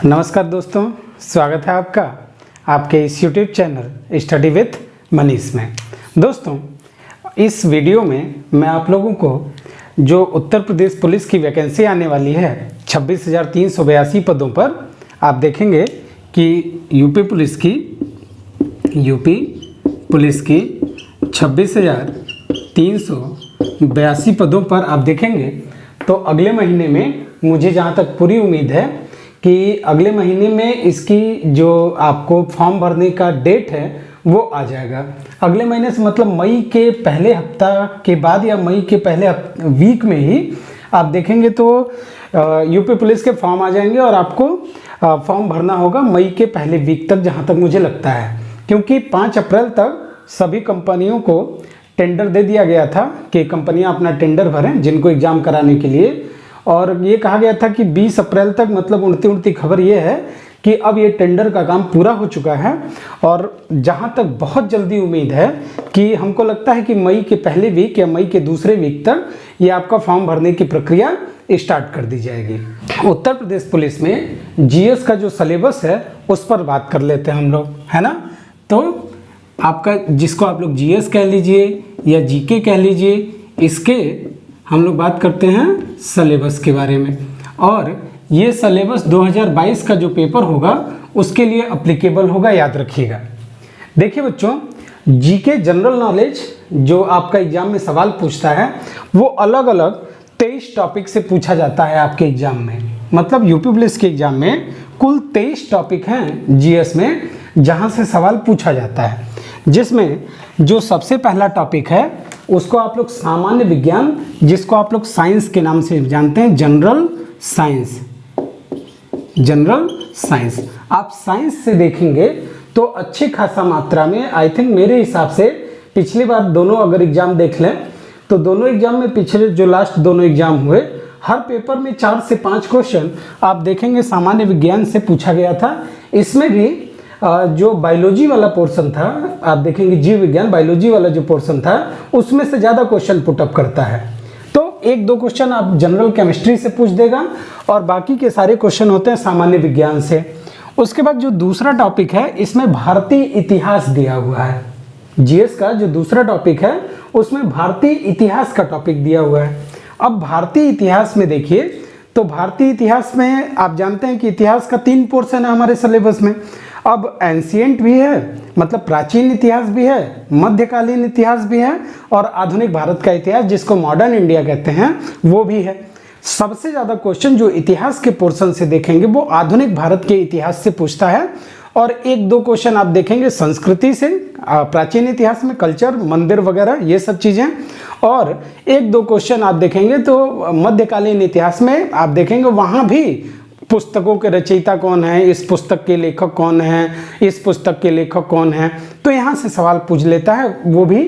नमस्कार दोस्तों, स्वागत है आपका आपके इस YouTube channel study with Manish में। दोस्तों, इस वीडियो में मैं आप लोगों को जो उत्तर प्रदेश पुलिस की वैकेंसी आने वाली है 26,382 पदों पर आप देखेंगे कि यूपी पुलिस की 26,382 पदों पर आप देखेंगे तो अगले महीने में मुझे जहाँ तक पूरी उम्मीद है कि अगले महीने में इसकी जो आपको फॉर्म भरने का डेट है वो आ जाएगा। अगले महीने से मतलब मई के पहले हफ्ता के बाद या मई के पहले वीक में ही आप देखेंगे तो यूपी पुलिस के फॉर्म आ जाएंगे और आपको फॉर्म भरना होगा मई के पहले वीक तक, जहाँ तक मुझे लगता है, क्योंकि 5 अप्रैल तक सभी कंपनियों को टेंडर दे दिया गया था कि कंपनियां अपना टेंडर भरें जिनको एग्ज़ाम कराने के लिए। और ये कहा गया था कि 20 अप्रैल तक, मतलब उड़ती खबर ये है कि अब ये टेंडर का काम पूरा हो चुका है और जहां तक बहुत जल्दी उम्मीद है कि हमको लगता है कि मई के पहले वीक या मई के दूसरे वीक तक ये आपका फॉर्म भरने की प्रक्रिया स्टार्ट कर दी जाएगी। उत्तर प्रदेश पुलिस में जीएस का जो सिलेबस है उस पर बात कर लेते हैं हम लोग, है ना। तो आपका जिसको आप लोग जीएस कह लीजिए या जीके कह लीजिए, इसके हम लोग बात करते हैं सिलेबस के बारे में। और ये सिलेबस 2022 का जो पेपर होगा उसके लिए अप्लीकेबल होगा, याद रखिएगा। देखिए बच्चों, जीके जनरल नॉलेज जो आपका एग्जाम में सवाल पूछता है वो अलग अलग 23 टॉपिक से पूछा जाता है आपके एग्जाम में। मतलब यूपी पुलिस के एग्जाम में कुल 23 टॉपिक हैं जीएस में जहां से सवाल पूछा जाता है, जिसमें जो सबसे पहला टॉपिक है उसको आप लोग सामान्य विज्ञान, जिसको आप लोग साइंस के नाम से जानते हैं, जनरल साइंस। आप साइंस से देखेंगे तो अच्छी खासा मात्रा में, आई थिंक मेरे हिसाब से पिछली बार दोनों अगर एग्जाम देख लें तो दोनों एग्जाम में, पिछले जो लास्ट दोनों एग्जाम हुए, हर पेपर में 4 से 5 क्वेश्चन आप देखेंगे सामान्य विज्ञान से पूछा गया था। इसमें भी जो बायोलॉजी वाला पोर्शन था, आप देखेंगे जीव विज्ञान बायोलॉजी वाला जो पोर्शन था उसमें से ज़्यादा क्वेश्चन पुटअप करता है। तो 1-2 क्वेश्चन आप जनरल केमिस्ट्री से पूछ देगा और बाकी के सारे क्वेश्चन होते हैं सामान्य विज्ञान से। उसके बाद जो दूसरा टॉपिक है इसमें भारतीय इतिहास दिया हुआ है। जीएस का जो दूसरा टॉपिक है उसमें भारतीय इतिहास का टॉपिक दिया हुआ है। अब भारतीय इतिहास में देखिए तो भारतीय इतिहास में आप जानते हैं कि इतिहास का 3 पोर्शन है हमारे सिलेबस में। अब एंशिएंट भी है, मतलब प्राचीन इतिहास भी है, मध्यकालीन इतिहास भी है और आधुनिक भारत का इतिहास जिसको मॉडर्न इंडिया कहते हैं वो भी है। सबसे ज़्यादा क्वेश्चन जो इतिहास के पोर्शन से देखेंगे वो आधुनिक भारत के इतिहास से पूछता है और 1-2 क्वेश्चन आप देखेंगे संस्कृति से, प्राचीन इतिहास में कल्चर, मंदिर वगैरह ये सब चीज़ें, और 1-2 क्वेश्चन आप देखेंगे तो मध्यकालीन इतिहास में आप देखेंगे वहाँ भी पुस्तकों के रचयिता कौन है, इस पुस्तक के लेखक कौन है, इस पुस्तक के लेखक कौन है, तो यहाँ से सवाल पूछ लेता है, वो भी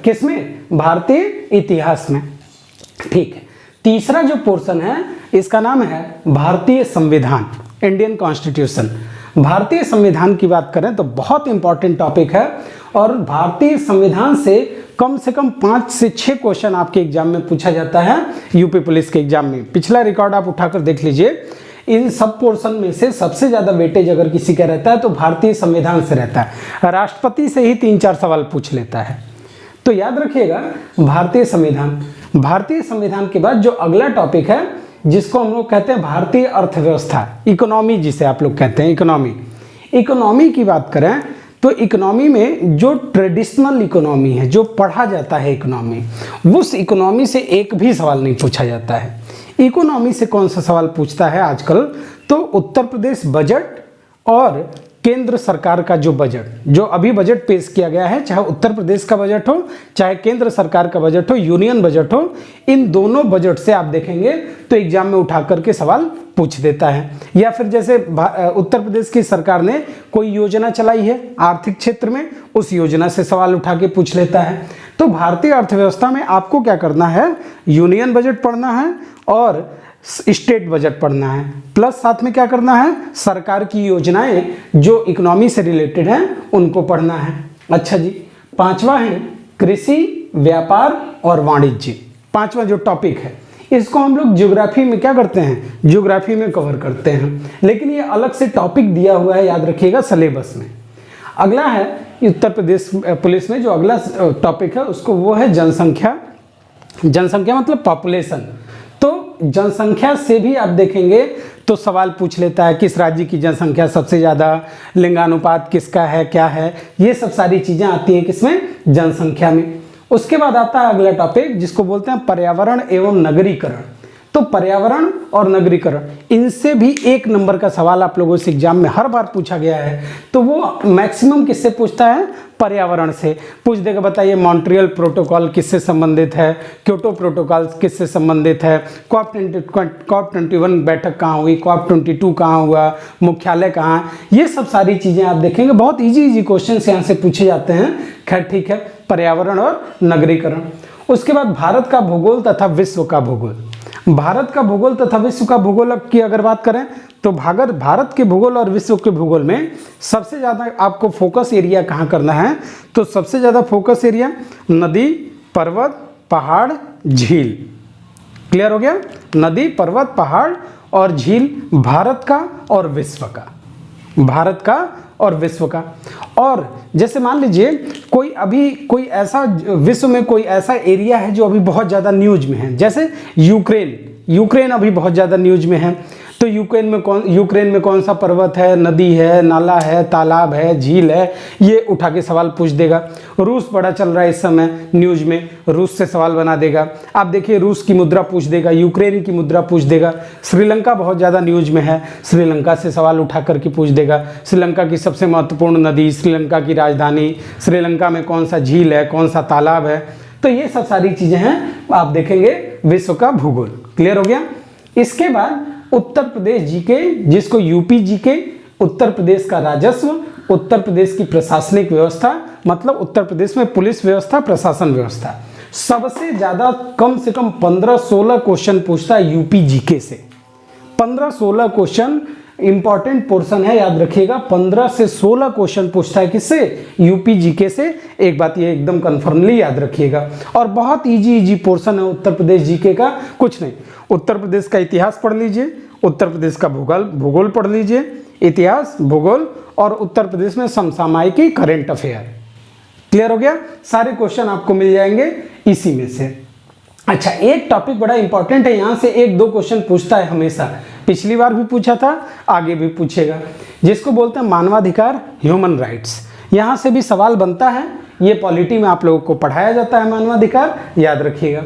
किसमें, भारतीय इतिहास में। ठीक है। तीसरा जो पोर्शन है इसका नाम है भारतीय संविधान, इंडियन कॉन्स्टिट्यूशन। भारतीय संविधान की बात करें तो बहुत इंपॉर्टेंट टॉपिक है और भारतीय संविधान से कम 5 से 6 क्वेश्चन आपके एग्जाम में पूछा जाता है यूपी पुलिस के एग्जाम में। पिछला रिकॉर्ड आप उठाकर देख लीजिए, इन सब पोर्शन में से सबसे ज़्यादा वेटेज अगर किसी का रहता है तो भारतीय संविधान से रहता है। राष्ट्रपति से ही 3-4 सवाल पूछ लेता है। तो याद रखिएगा भारतीय संविधान के बाद जो अगला टॉपिक है जिसको हम लोग कहते हैं भारतीय अर्थव्यवस्था, इकोनॉमी जिसे आप लोग कहते हैं, इकोनॉमी की बात करें तो इकोनॉमी में जो ट्रेडिशनल इकोनॉमी है, जो पढ़ा जाता है इकोनॉमी, उस इकोनॉमी से एक भी सवाल नहीं पूछा जाता है। इकोनॉमी से कौन सा सवाल पूछता है आजकल, तो उत्तर प्रदेश बजट और केंद्र सरकार का जो बजट, जो अभी बजट पेश किया गया है, चाहे उत्तर प्रदेश का बजट हो, चाहे केंद्र सरकार का बजट हो, यूनियन बजट हो, इन दोनों बजट से आप देखेंगे तो एग्जाम में उठा करके सवाल पूछ देता है। या फिर जैसे उत्तर प्रदेश की सरकार ने कोई योजना चलाई है आर्थिक क्षेत्र में, उस योजना से सवाल उठा के पूछ लेता है। तो भारतीय अर्थव्यवस्था में आपको क्या करना है, यूनियन बजट पढ़ना है और स्टेट बजट पढ़ना है, प्लस साथ में क्या करना है, सरकार की योजनाएं जो इकोनॉमी से रिलेटेड हैं उनको पढ़ना है। अच्छा जी, 5वां है कृषि, व्यापार और वाणिज्य। 5वां जो टॉपिक है इसको हम लोग ज्योग्राफी में क्या करते हैं, ज्योग्राफी में कवर करते हैं, लेकिन ये अलग से टॉपिक दिया हुआ है, याद रखिएगा सिलेबस में। अगला है उत्तर प्रदेश पुलिस में जो अगला टॉपिक है उसको वो है जनसंख्या। जनसंख्या मतलब पॉपुलेशन। तो जनसंख्या से भी आप देखेंगे तो सवाल पूछ लेता है किस राज्य की जनसंख्या सबसे ज़्यादा, लिंगानुपात किसका है, क्या है, ये सब सारी चीज़ें आती हैं किसमें, जनसंख्या में। उसके बाद आता है अगला टॉपिक जिसको बोलते हैं पर्यावरण एवं नगरीकरण। तो पर्यावरण और नगरीकरण, इनसे भी 1 नंबर का सवाल आप लोगों से एग्जाम में हर बार पूछा गया है। तो वो मैक्सिमम किससे पूछता है, पर्यावरण से पूछ देगा। बताइए मॉन्ट्रियल प्रोटोकॉल किससे संबंधित है, क्योटो प्रोटोकॉल किससे संबंधित है, COP 21 बैठक कहाँ हुई, COP 22 कहाँ हुआ, मुख्यालय कहाँ है, ये सब सारी चीज़ें आप देखेंगे। बहुत इजी क्वेश्चन यहाँ से पूछे जाते हैं। खैर ठीक है, पर्यावरण और नगरीकरण। उसके बाद भारत का भूगोल तथा विश्व का भूगोल। भारत का भूगोल तथा विश्व का भूगोल की अगर बात करें तो भारत के भूगोल और विश्व के भूगोल में सबसे ज़्यादा आपको फोकस एरिया कहाँ करना है, तो सबसे ज़्यादा फोकस एरिया नदी, पर्वत, पहाड़, झील। क्लियर हो गया, नदी, पर्वत, पहाड़ और झील भारत का और विश्व का, भारत का और विश्व का। और जैसे मान लीजिए कोई ऐसा विश्व में कोई ऐसा एरिया है जो अभी बहुत ज़्यादा न्यूज में है, जैसे यूक्रेन अभी बहुत ज़्यादा न्यूज में है। तो यूक्रेन में कौन सा पर्वत है, नदी है, नाला है, तालाब है, झील है, ये उठा के सवाल पूछ देगा। रूस बड़ा चल रहा है इस समय न्यूज में, रूस से सवाल बना देगा। आप देखिए रूस की मुद्रा पूछ देगा, यूक्रेन की मुद्रा पूछ देगा। श्रीलंका बहुत ज़्यादा न्यूज में है, श्रीलंका से सवाल उठा करके पूछ देगा। श्रीलंका की सबसे महत्वपूर्ण नदी, श्रीलंका की राजधानी, श्रीलंका में कौन सा झील है, कौन सा तालाब है। तो ये सब सारी चीज़ें हैं, आप देखेंगे विश्व का भूगोल। क्लियर हो गया। इसके बाद उत्तर प्रदेश जीके, जिसको यूपी जीके, उत्तर प्रदेश का राजस्व, उत्तर प्रदेश की प्रशासनिक व्यवस्था, मतलब उत्तर प्रदेश में पुलिस व्यवस्था, प्रशासन व्यवस्था। सबसे ज्यादा कम से कम 15-16 क्वेश्चन पूछता है यूपी जीके से। 15-16 क्वेश्चन इंपॉर्टेंट पोर्शन है, याद रखिएगा। 15 से 16 क्वेश्चन पूछता है किससे, यूपी जीके से। एक बात ये एकदम कन्फर्मली याद रखिएगा। और बहुत इजी पोर्शन है उत्तर प्रदेश जीके का, कुछ नहीं। उत्तर प्रदेश का इतिहास पढ़ लीजिए, उत्तर प्रदेश का भूगोल पढ़ लीजिए, इतिहास, भूगोल, और उत्तर प्रदेश में समसामयिकी, करंट अफेयर। क्लियर हो गया। सारे क्वेश्चन आपको मिल जाएंगे इसी में से। अच्छा, एक टॉपिक बड़ा इंपॉर्टेंट है, यहाँ से 1-2 क्वेश्चन पूछता है हमेशा। पिछली बार भी पूछा था, आगे भी पूछेगा, जिसको बोलते हैं मानवाधिकार, ह्यूमन राइट्स। यहाँ से भी सवाल बनता है, ये पॉलिटी में आप लोगों को पढ़ाया जाता है मानवाधिकार, याद रखिएगा।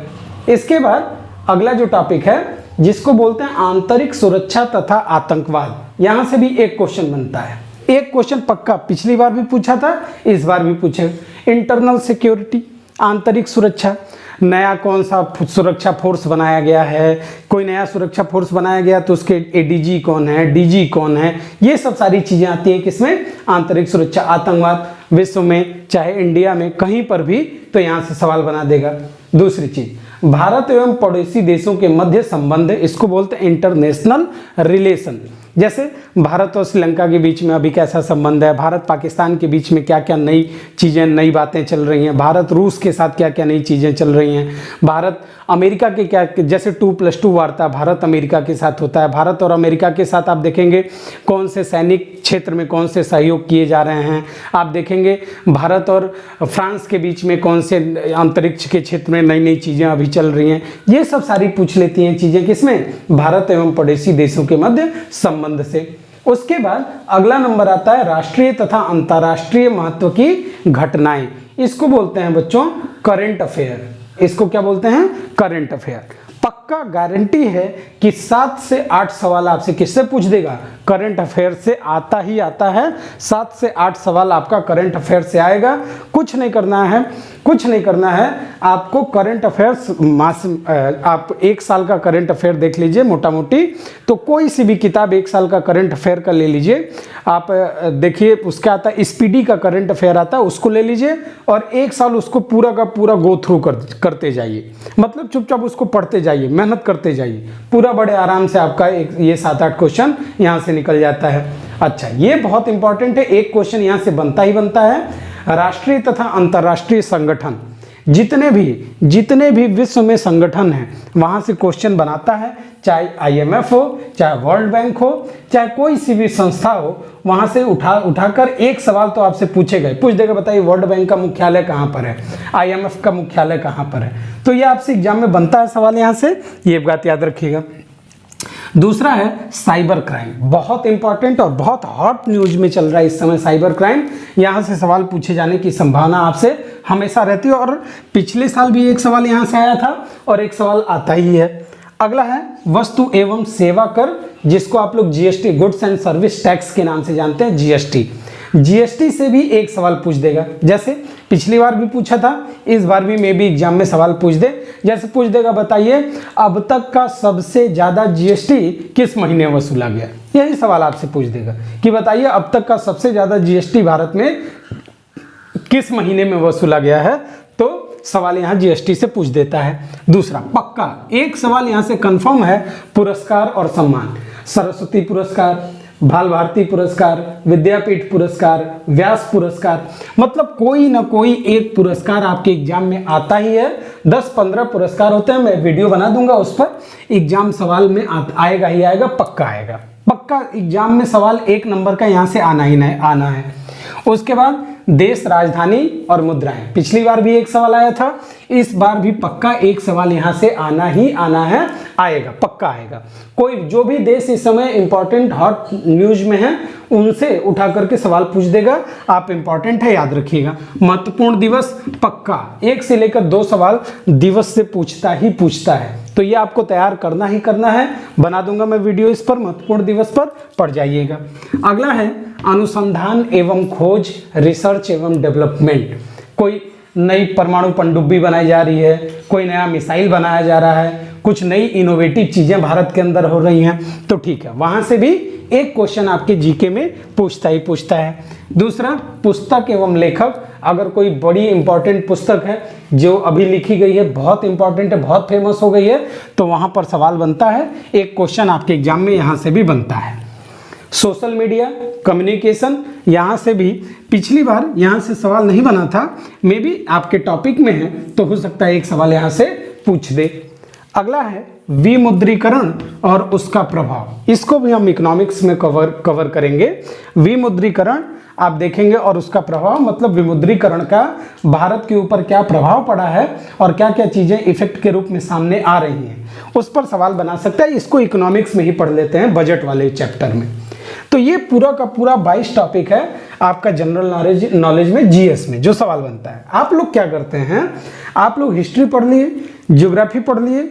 इसके बाद अगला जो टॉपिक है जिसको बोलते हैं आंतरिक सुरक्षा तथा आतंकवाद, यहाँ से भी 1 क्वेश्चन बनता है। 1 क्वेश्चन पक्का, पिछली बार भी पूछा था, इस बार भी पूछेगा। इंटरनल सिक्योरिटी, आंतरिक सुरक्षा, नया कौन सा सुरक्षा फोर्स बनाया गया है, कोई नया सुरक्षा फोर्स बनाया गया तो उसके एडीजी कौन है, डीजी कौन है, ये सब सारी चीजें आती हैं किसमें, आंतरिक सुरक्षा। आतंकवाद विश्व में चाहे इंडिया में कहीं पर भी, तो यहाँ से सवाल बना देगा। दूसरी चीज, भारत एवं पड़ोसी देशों के मध्य संबंध, इसको बोलते हैं इंटरनेशनल रिलेशन। जैसे भारत और श्रीलंका के बीच में अभी कैसा संबंध है, भारत पाकिस्तान के बीच में क्या क्या नई चीज़ें, नई बातें चल रही हैं, भारत रूस के साथ क्या क्या नई चीज़ें चल रही हैं, भारत अमेरिका के क्या, जैसे 2+2 वार्ता भारत अमेरिका के साथ होता है। भारत और अमेरिका के साथ आप देखेंगे कौन से सैनिक क्षेत्र में कौन से सहयोग किए जा रहे हैं। आप देखेंगे भारत और फ्रांस के बीच में कौन से अंतरिक्ष के क्षेत्र में नई नई चीज़ें अभी चल रही हैं। ये सब सारी पूछ लेती हैं चीज़ें किसमें, भारत एवं पड़ोसी देशों के मध्य संबंध से। उसके बाद अगला नंबर आता है राष्ट्रीय तथा अंतर्राष्ट्रीय महत्व की घटनाएं। इसको बोलते हैं बच्चों करंट अफेयर। इसको क्या बोलते हैं, करंट अफेयर। पक्का गारंटी है कि 7 से 8 सवाल आपसे किससे पूछ देगा, करंट अफेयर से आता ही आता है। 7 से 8 सवाल आपका करंट अफेयर से आएगा। कुछ नहीं करना है, कुछ नहीं करना है आपको। करंट अफेयर्स आप 1 साल का करंट अफेयर देख लीजिए मोटा मोटी, तो कोई सी भी किताब 1 साल का करंट अफेयर का ले लीजिए आप। देखिए उसका आता है स्पीडी का करंट अफेयर आता है, उसको ले लीजिए और 1 साल उसको पूरा का पूरा गो थ्रू करते जाइए। मतलब चुपचाप उसको पढ़ते जाइए, मेहनत करते जाइए, पूरा बड़े आराम से आपका ये 7-8 क्वेश्चन यहाँ से निकल जाता है। अच्छा, ये बहुत इंपॉर्टेंट है, 1 क्वेश्चन यहाँ से बनता ही बनता है। राष्ट्रीय तथा अंतर्राष्ट्रीय संगठन, जितने भी विश्व में संगठन हैं वहां से क्वेश्चन बनाता है, चाहे IMF हो, चाहे वर्ल्ड बैंक हो, चाहे कोई सी भी संस्था हो, वहां से उठाकर एक सवाल तो आपसे पूछ देगा, बताइए वर्ल्ड बैंक का मुख्यालय कहाँ पर है, IMF का मुख्यालय कहाँ पर है। तो ये आपसे एग्जाम में बनता है सवाल यहाँ से, ये बात याद रखिएगा। दूसरा है साइबर क्राइम, बहुत इंपॉर्टेंट और बहुत हॉट न्यूज में चल रहा है इस समय साइबर क्राइम। यहाँ से सवाल पूछे जाने की संभावना आपसे हमेशा रहती है, और पिछले साल भी एक सवाल यहाँ से आया था और एक सवाल आता ही है। अगला है वस्तु एवं सेवा कर, जिसको आप लोग GST, goods and service tax के नाम से जानते हैं, GST से भी एक सवाल पूछ देगा। जैसे पिछली बार भी पूछा था, इस बार भी मे बी एग्जाम में सवाल पूछ दे। जैसे पूछ देगा, बताइए अब तक का सबसे ज्यादा GST किस महीने वसूला गया, यही सवाल आपसे पूछ देगा कि बताइए अब तक का सबसे ज्यादा GST भारत में किस महीने में वसूला गया है। तो सवाल यहाँ GST से पूछ देता है। दूसरा पक्का एक सवाल यहाँ से कंफर्म है, पुरस्कार और सम्मान, सरस्वती पुरस्कार, बाल भारती पुरस्कार, विद्यापीठ पुरस्कार, व्यास पुरस्कार, मतलब कोई ना कोई एक पुरस्कार आपके एग्जाम में आता ही है। 10-15 पुरस्कार होते हैं, मैं वीडियो बना दूंगा उस पर, एग्जाम सवाल में आएगा ही आएगा, पक्का आएगा, पक्का एग्जाम में सवाल 1 नंबर का यहाँ से आना ही नहीं आना है। उसके बाद देश, राजधानी और मुद्राएं, पिछली बार भी एक सवाल आया था, इस बार भी पक्का एक सवाल यहाँ से आना ही आना है, आएगा, पक्का आएगा। कोई जो भी देश इस समय इंपॉर्टेंट हॉट न्यूज में है उनसे उठा करके सवाल पूछ देगा, आप इंपॉर्टेंट है याद रखिएगा। महत्वपूर्ण दिवस, पक्का 1 से लेकर 2 सवाल दिवस से पूछता है, तो ये आपको तैयार करना ही करना है, बना दूंगा मैं वीडियो इस पर, महत्वपूर्ण दिवस पर पढ़ जाइएगा। अगला है अनुसंधान एवं खोज, रिसर्च एवं डेवलपमेंट, कोई नई परमाणु पनडुब्बी बनाई जा रही है, कोई नया मिसाइल बनाया जा रहा है, कुछ नई इनोवेटिव चीजें भारत के अंदर हो रही हैं, तो ठीक है, वहां से भी एक क्वेश्चन आपके जीके में पूछता है। दूसरा पुस्तक एवं लेखक, अगर कोई बड़ी इंपॉर्टेंट पुस्तक है जो अभी लिखी गई है, बहुत इंपॉर्टेंट है, बहुत फेमस हो गई है, तो वहां पर सवाल बनता है, एक क्वेश्चन आपके एग्जाम में यहां से भी बनता है। सोशल मीडिया, कम्युनिकेशन, यहाँ से भी पिछली बार यहाँ से सवाल नहीं बना था, मे बी आपके टॉपिक में है तो हो सकता है एक सवाल यहाँ से पूछ दे। अगला है विमुद्रीकरण और उसका प्रभाव, इसको भी हम इकोनॉमिक्स में कवर करेंगे। विमुद्रीकरण आप देखेंगे और उसका प्रभाव, मतलब विमुद्रीकरण का भारत के ऊपर क्या प्रभाव पड़ा है और क्या क्या चीजें इफेक्ट के रूप में सामने आ रही हैं, उस पर सवाल बना सकता है। इसको इकोनॉमिक्स में ही पढ़ लेते हैं, बजट वाले चैप्टर में। तो ये पूरा का पूरा 22 टॉपिक है आपका जनरल नॉलेज में, GS में जो सवाल बनता है। आप लोग क्या करते हैं, आप लोग हिस्ट्री पढ़ लिए, ज्योग्राफी पढ़ लिए,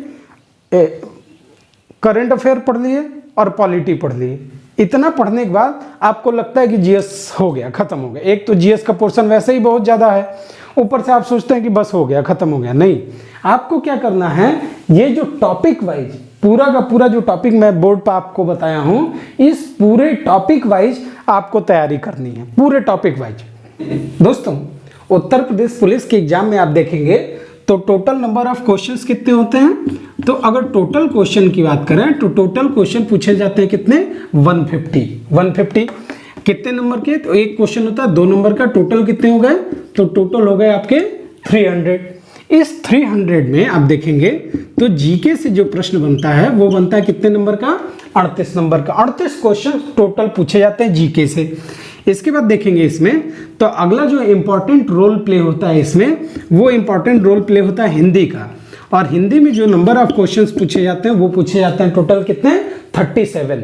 करंट अफेयर पढ़ लिए और पॉलिटी पढ़ लिए। इतना पढ़ने के बाद आपको लगता है कि GS हो गया, खत्म हो गया। एक तो GS का पोर्शन वैसे ही बहुत ज्यादा है, ऊपर से आप सोचते हैं कि बस हो गया, खत्म हो गया। नहीं, आपको क्या करना है, ये जो टॉपिक वाइज पूरा का पूरा जो टॉपिक मैं बोर्ड पर आपको बताया हूं, इस पूरे टॉपिक वाइज आपको तैयारी करनी है, पूरे टॉपिक वाइज। दोस्तों, उत्तर प्रदेश पुलिस के एग्जाम में आप देखेंगे तो टोटल नंबर ऑफ क्वेश्चंस कितने होते हैं, तो अगर टोटल क्वेश्चन की बात करें तो टोटल क्वेश्चन पूछे जाते हैं कितने, 150। कितने नंबर के, तो एक क्वेश्चन होता है 2 नंबर का, टोटल कितने हो गए, तो टोटल हो गए आपके 300। इस 300 में आप देखेंगे तो जीके से जो प्रश्न बनता है वो बनता है कितने नंबर का, 38 नंबर का। 38 क्वेश्चन टोटल पूछे जाते हैं जीके से। इसके बाद देखेंगे इसमें तो अगला जो इंपॉर्टेंट रोल प्ले होता है इसमें, वो इंपॉर्टेंट रोल प्ले होता है हिंदी का, और हिंदी में जो नंबर ऑफ क्वेश्चंस पूछे जाते हैं वो पूछे जाते हैं टोटल कितने, 37।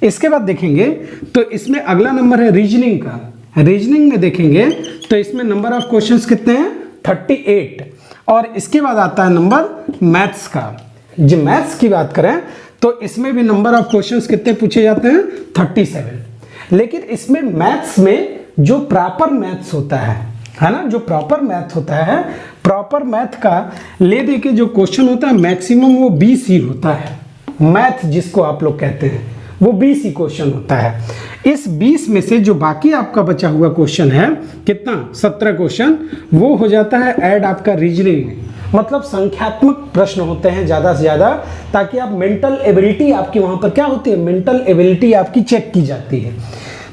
इसके बाद देखेंगे तो इसमें अगला नंबर है रीजनिंग का। रीजनिंग में देखेंगे तो इसमें नंबर ऑफ क्वेश्चंस कितने हैं, 38। और इसके बाद आता है नंबर मैथ्स का। जो मैथ्स की बात करें तो इसमें भी नंबर ऑफ क्वेश्चंस कितने पूछे जाते हैं, 37। लेकिन इसमें मैथ्स में जो प्रॉपर मैथ्स होता है ना, जो प्रॉपर मैथ होता है, प्रॉपर मैथ का ले दे के जो क्वेश्चन होता है मैक्सिमम वो 20 ही होता है। मैथ जिसको आप लोग कहते हैं वो 20 ही क्वेश्चन होता है। इस 20 में से जो बाकी आपका बचा हुआ क्वेश्चन है कितना, 17 क्वेश्चन, वो हो जाता है ऐड आपका रीजनिंग में। मतलब संख्यात्मक प्रश्न होते हैं ज़्यादा से ज़्यादा, ताकि आप मेंटल एबिलिटी आपकी वहाँ पर क्या होती है, मेंटल एबिलिटी आपकी चेक की जाती है।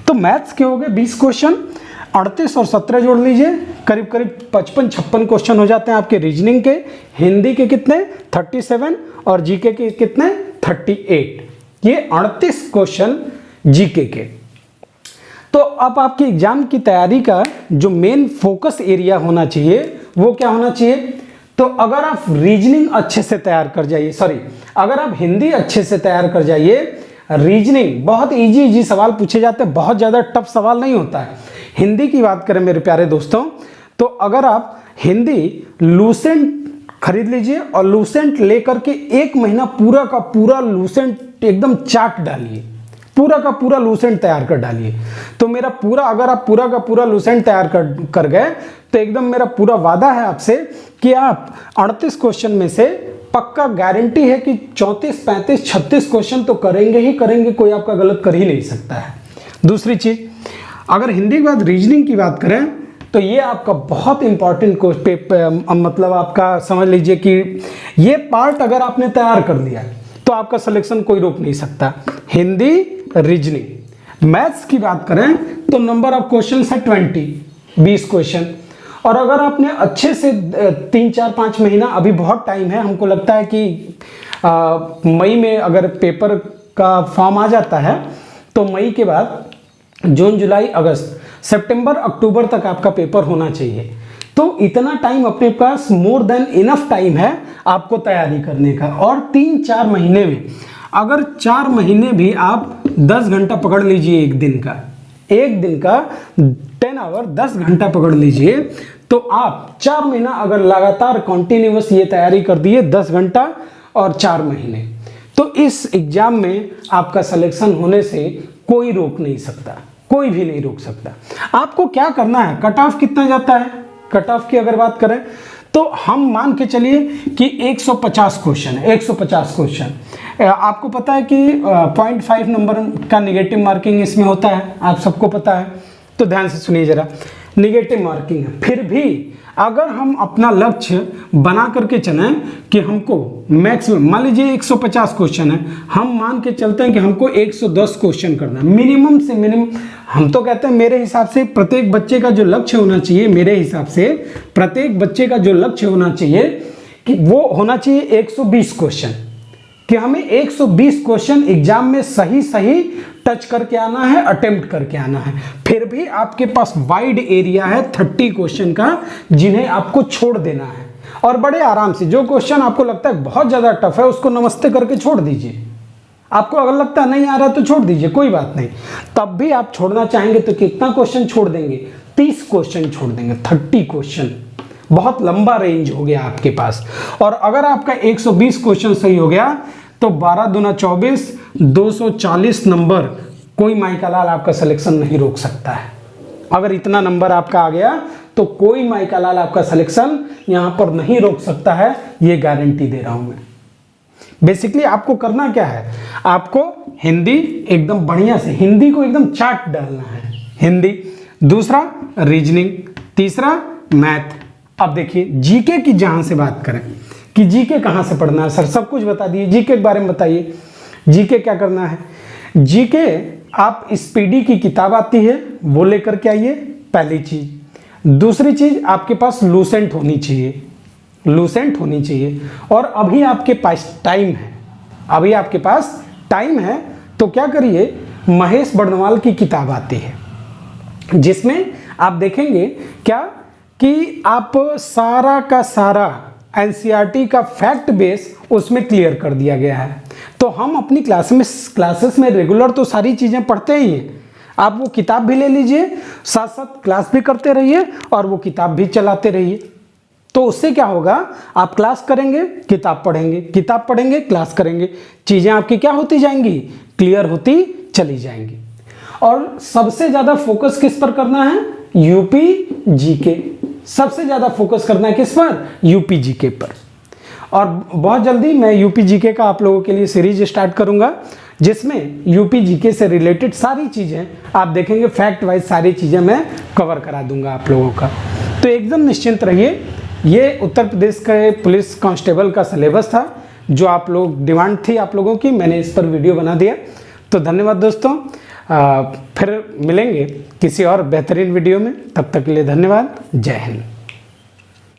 तो मैथ्स के हो गए 20 क्वेश्चन। 38 और 17 जोड़ लीजिए, करीब करीब 55-56 क्वेश्चन हो जाते हैं आपके रीजनिंग के। हिंदी के कितने 37 और जीके के कितने 38। ये 38 क्वेश्चन जीके के। तो अब आपके एग्जाम की तैयारी का जो मेन फोकस एरिया होना चाहिए वो क्या होना चाहिए? तो अगर आप रीजनिंग अच्छे से तैयार कर जाइए, अगर आप हिंदी अच्छे से तैयार कर जाइए, रीजनिंग बहुत इजी सवाल पूछे जाते हैं, बहुत ज़्यादा टफ सवाल नहीं होता है। हिंदी की बात करें मेरे प्यारे दोस्तों, तो अगर आप हिंदी लूसेंट खरीद लीजिए और लूसेंट लेकर के 1 महीना पूरा का पूरा लूसेंट एकदम चाट डालिए, पूरा का पूरा लूसेंट तैयार कर डालिए। तो मेरा पूरा, अगर आप पूरा का पूरा लूसेंट तैयार कर गए तो एकदम मेरा पूरा वादा है आपसे कि आप 38 क्वेश्चन में से पक्का गारंटी है कि 34, 35, 36 क्वेश्चन तो करेंगे ही करेंगे, कोई आपका गलत कर ही नहीं सकता है। दूसरी चीज, अगर हिंदी के बाद रीजनिंग की बात करें तो ये आपका बहुत इंपॉर्टेंट मतलब आपका समझ लीजिए कि ये पार्ट अगर आपने तैयार कर लिया तो आपका सिलेक्शन कोई रोक नहीं सकता। हिंदी, रीजनिंग। मैथ्स की बात करें तो नंबर ऑफ क्वेश्चन है 20 क्वेश्चन। और अगर आपने अच्छे से 3, 4, 5 महीना, अभी बहुत टाइम है, हमको लगता है कि मई में अगर पेपर का फॉर्म आ जाता है तो मई के बाद जून, जुलाई, अगस्त, सितंबर, अक्टूबर तक आपका पेपर होना चाहिए। तो इतना टाइम अपने पास मोर देन इनफ टाइम है आपको तैयारी करने का। और 3-4 महीने में, अगर 4 महीने भी आप 10 घंटा पकड़ लीजिए, एक दिन का 10 आवर 10 घंटा पकड़ लीजिए, तो आप 4 महीना अगर लगातार कॉन्टिन्यूअस ये तैयारी कर दिए 10 घंटा और 4 महीने, तो इस एग्जाम में आपका सिलेक्शन होने से कोई रोक नहीं सकता, कोई भी नहीं रोक सकता। आपको क्या करना है, कट ऑफ कितना जाता है? कट ऑफ की अगर बात करें तो हम मान के चलिए कि 150 क्वेश्चन है। 150 क्वेश्चन आपको पता है कि 0.5 नंबर का निगेटिव मार्किंग इसमें होता है, आप सबको पता है। तो ध्यान से सुनिए जरा, निगेटिव मार्किंग है। फिर भी अगर हम अपना लक्ष्य बना करके चलें कि हमको मैक्सिमम, मान लीजिए 150 क्वेश्चन है, हम मान के चलते हैं कि हमको 110 क्वेश्चन करना है मिनिमम से मिनिमम। हम तो कहते हैं मेरे हिसाब से प्रत्येक बच्चे का जो लक्ष्य होना चाहिए, मेरे हिसाब से प्रत्येक बच्चे का जो लक्ष्य होना चाहिए कि वो होना चाहिए 120 क्वेश्चन, कि हमें 120 क्वेश्चन एग्जाम में सही टच करके आना है, अटेम्प्ट करके आना है। फिर भी आपके पास वाइड एरिया है 30 क्वेश्चन का, जिन्हें आपको छोड़ देना है। और बड़े आराम से, जो क्वेश्चन आपको लगता है बहुत ज्यादा टफ है उसको नमस्ते करके छोड़ दीजिए। आपको अगर लगता है नहीं आ रहा तो छोड़ दीजिए, कोई बात नहीं। तब भी आप छोड़ना चाहेंगे तो कितना क्वेश्चन छोड़ देंगे? 30 क्वेश्चन छोड़ देंगे। 30 क्वेश्चन, बहुत लंबा रेंज हो गया आपके पास। और अगर आपका 120 क्वेश्चन सही हो गया तो 12 दूना 24, 240 नंबर, कोई माइका लाल आपका सिलेक्शन नहीं रोक सकता है। अगर इतना नंबर आपका आ गया तो कोई माइका लाल आपका सिलेक्शन यहां पर नहीं रोक सकता है, ये गारंटी दे रहा हूं मैं। बेसिकली आपको करना क्या है, आपको हिंदी एकदम बढ़िया से, हिंदी को एकदम चाट डालना है, हिंदी। दूसरा रीजनिंग, तीसरा मैथ। अब देखिए जीके की जहां से बात करें कि जीके कहां से पढ़ना है, सर सब कुछ बता दिए, जीके के बारे में बताइए। जीके क्या करना है? जीके आप स्पीडी की किताब आती है वो लेकर के आइए, पहली चीज। दूसरी चीज, आपके पास लूसेंट होनी चाहिए, लूसेंट होनी चाहिए। और अभी आपके पास टाइम है, अभी आपके पास टाइम है, तो क्या करिए, महेश बर्णवाल की किताब आती है जिसमें आप देखेंगे क्या कि आप सारा का सारा एनसीईआरटी का फैक्ट बेस उसमें क्लियर कर दिया गया है। तो हम अपनी क्लासेस में रेगुलर तो सारी चीज़ें पढ़ते ही हैं, आप वो किताब भी ले लीजिए, साथ साथ क्लास भी करते रहिए और वो किताब भी चलाते रहिए। तो उससे क्या होगा, आप क्लास करेंगे, किताब पढ़ेंगे, किताब पढ़ेंगे, क्लास करेंगे, चीज़ें आपकी क्या होती जाएंगी, क्लियर होती चली जाएंगी। और सबसे ज़्यादा फोकस किस पर करना है, यूपी जीके। सबसे ज़्यादा फोकस करना है किस पर, यूपी जीके पर। और बहुत जल्दी मैं यूपी जीके का आप लोगों के लिए सीरीज स्टार्ट करूंगा जिसमें यूपी जीके से रिलेटेड सारी चीज़ें आप देखेंगे, फैक्ट वाइज सारी चीज़ें मैं कवर करा दूंगा आप लोगों का। तो एकदम निश्चिंत रहिए। ये उत्तर प्रदेश के पुलिस कांस्टेबल का सिलेबस था जो आप लोग डिमांड थी आप लोगों की, मैंने इस पर वीडियो बना दिया। तो धन्यवाद दोस्तों। फिर मिलेंगे किसी और बेहतरीन वीडियो में, तब तक के लिए धन्यवाद। जय हिंद।